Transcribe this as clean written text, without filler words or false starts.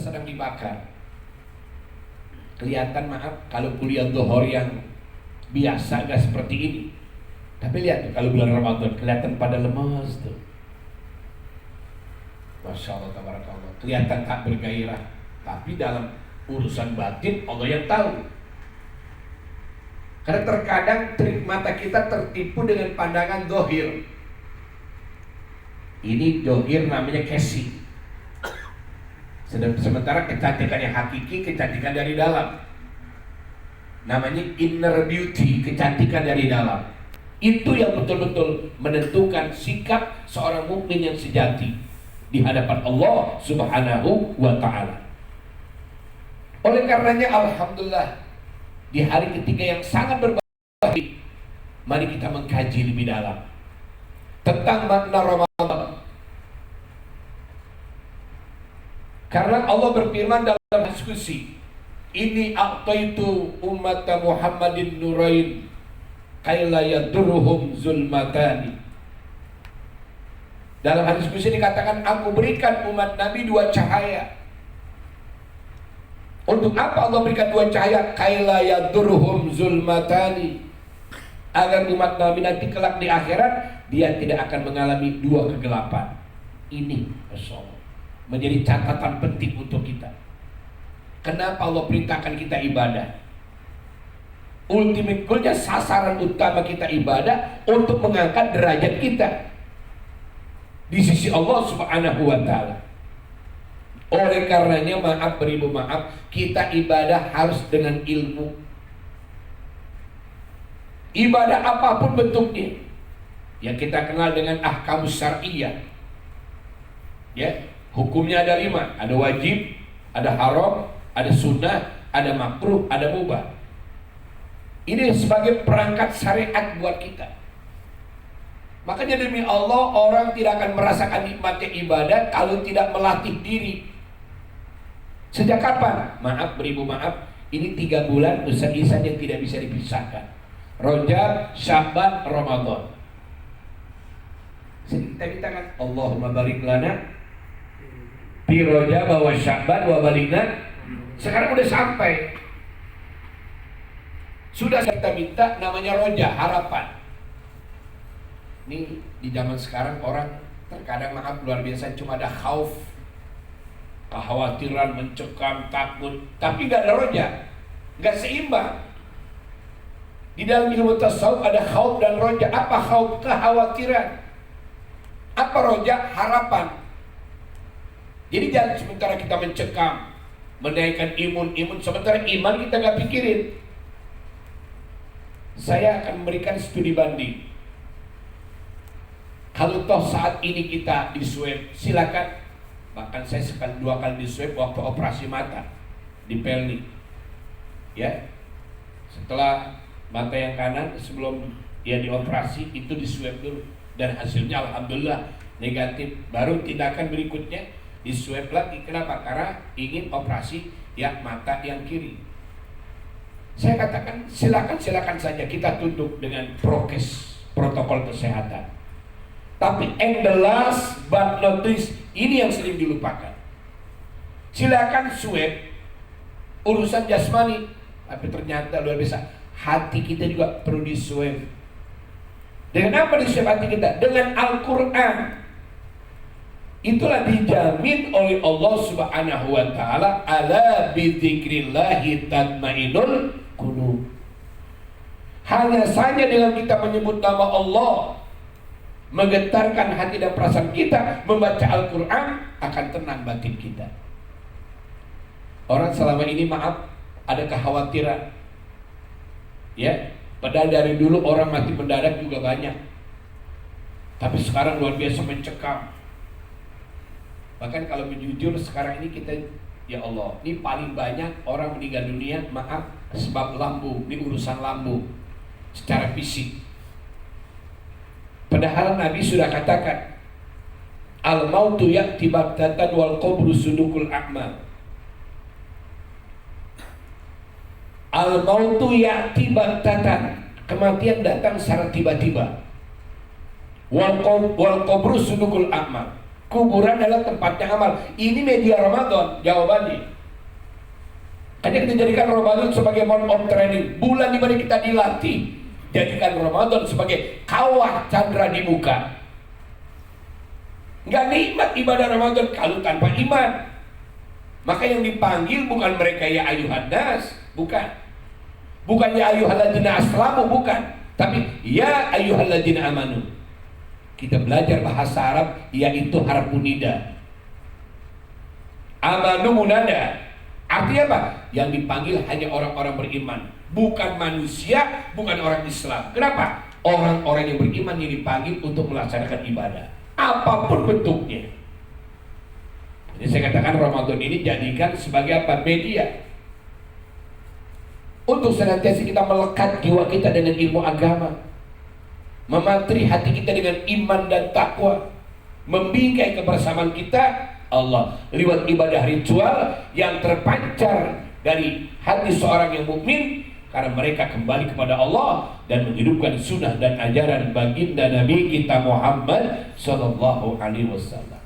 sedang dibakar. Kelihatan, maaf, kalau kuliah zuhur yang biasa gak seperti ini. Tapi lihat tuh, kalau bulan Ramadan kelihatan pada lemas tuh. Masya Allah, tabarakallah. Kelihatan tak bergairah. Tapi dalam urusan batin Allah yang tahu. Karena terkadang mata kita tertipu dengan pandangan dohir. Ini dohir namanya casing. Sementara kecantikan yang hakiki, kecantikan dari dalam, namanya inner beauty, kecantikan dari dalam. Itu yang betul-betul menentukan sikap seorang mukmin yang sejati di hadapan Allah Subhanahu wa ta'ala. Oleh karenanya alhamdulillah, di hari ketiga yang sangat berbahagia, mari kita mengkaji lebih dalam tentang makna Ramadan. Karena Allah berfirman dalam diskusi, ini a'taitu ummata Muhammadin nurain kaila yadurruhum zulmatani. Dalam hadis kursi dikatakan, aku berikan umat Nabi dua cahaya. Untuk apa Allah berikan dua cahaya? Kaila yadurruhum zulmatani, agar umat Nabi nanti kelak di akhirat dia tidak akan mengalami dua kegelapan. Ini menjadi catatan penting untuk kita. Kenapa Allah perintahkan kita ibadah? Ultimate goalnya, sasaran utama kita ibadah untuk mengangkat derajat kita di sisi Allah Subhanahu wa ta'ala. Oleh karenanya, maaf beribu maaf, kita ibadah harus dengan ilmu. Ibadah apapun bentuknya, yang kita kenal dengan ahkamus syar'iyyah, ya, hukumnya ada 5, ada wajib, ada haram, ada sunnah, ada makruh, ada mubah. Ini sebagai perangkat syariat buat kita. Makanya demi Allah, orang tidak akan merasakan nikmatnya ibadah kalau tidak melatih diri. Sejak kapan? Maaf beribu maaf, ini 3 bulan Ustaz Ihsan yang tidak bisa dipisahkan. Rajab, Sya'ban, Ramadan. Kita mintakan Allahumma barik lana fi Rajab wa Sya'ban wa balikna. Sekarang udah sampai. Sudah kita minta namanya roja, harapan. Ini di zaman sekarang orang terkadang maaf luar biasa cuma ada khauf, kekhawatiran, mencekam, takut, tapi gak ada roja, gak seimbang. Di dalam ilmu tasawuf ada khauf dan roja. Apa khauf? Kekhawatiran. Apa roja? Harapan. Jadi jangan sementara kita mencekam, menaikkan imun, sementara iman kita gak pikirin. Saya akan memberikan studi banding. Kalau toh saat ini kita di swab, silakan. Bahkan saya sekali 2 kali di swab waktu operasi mata di Pelni. Ya, setelah mata yang kanan sebelum dia dioperasi itu di swab dulu dan hasilnya alhamdulillah negatif. Baru tindakan berikutnya di swab lagi. Kenapa? Karena ingin operasi yang mata yang kiri. Saya katakan silakan saja kita tunduk dengan prokes, protokol kesehatan. Tapi and the last but not least, ini yang sering dilupakan. Silakan swab urusan jasmani, tapi ternyata luar biasa hati kita juga perlu di swab. Dengan apa di swab hati kita? Dengan Al-Quran. Itulah dijamin oleh Allah Subhanahu wa ta'ala, ala bidzikrillahi tatmainul qulub. Hanya saja dengan kita menyebut nama Allah, menggetarkan hati dan perasaan kita, membaca Al-Quran, akan tenang batin kita. Orang selama ini maaf ada kekhawatiran, ya, padahal dari dulu orang mati mendadak juga banyak, tapi sekarang luar biasa mencekam. Bahkan kalau jujur sekarang ini kita, ya Allah, ini paling banyak orang meninggal dunia, maaf, sebab lambung, ini urusan lambung secara fisik. Padahal Nabi sudah katakan, al-mautu ya'ti baghtatan wal qabru sudukul a'mal. Al-mautu ya'ti baghtatan, kematian datang secara tiba-tiba. Wal qabru sudukul a'mal. Kuburan adalah tempatnya amal. Ini media Ramadan, jawabannya. Hanya kita jadikan Ramadan sebagai mode of training, bulan di mana kita dilatih. Jadikan Ramadan sebagai kawah candra di muka. Nggak nikmat ibadah Ramadan kalau tanpa iman. Maka yang dipanggil bukan mereka ya ayuhan nas, bukan. Bukan ya ayyuhalladzina aslamu, bukan. Tapi ya ayyuhalladzina amanu. Kita belajar bahasa Arab, yaitu harfu nida. Amanu munada. Artinya apa? Yang dipanggil hanya orang-orang beriman, bukan manusia, bukan orang Islam. Kenapa? Orang-orang yang beriman yang dipanggil untuk melaksanakan ibadah, apapun bentuknya. Jadi saya katakan Ramadan ini jadikan sebagai apa? Media untuk senantiasa kita melekat jiwa kita dengan ilmu agama, memantri hati kita dengan iman dan takwa, membingkai kebersamaan kita Allah lewat ibadah ritual yang terpancar dari hati seorang yang mukmin, karena mereka kembali kepada Allah dan menghidupkan sunnah dan ajaran baginda Nabi kita Muhammad sallallahu alaihi wasallam.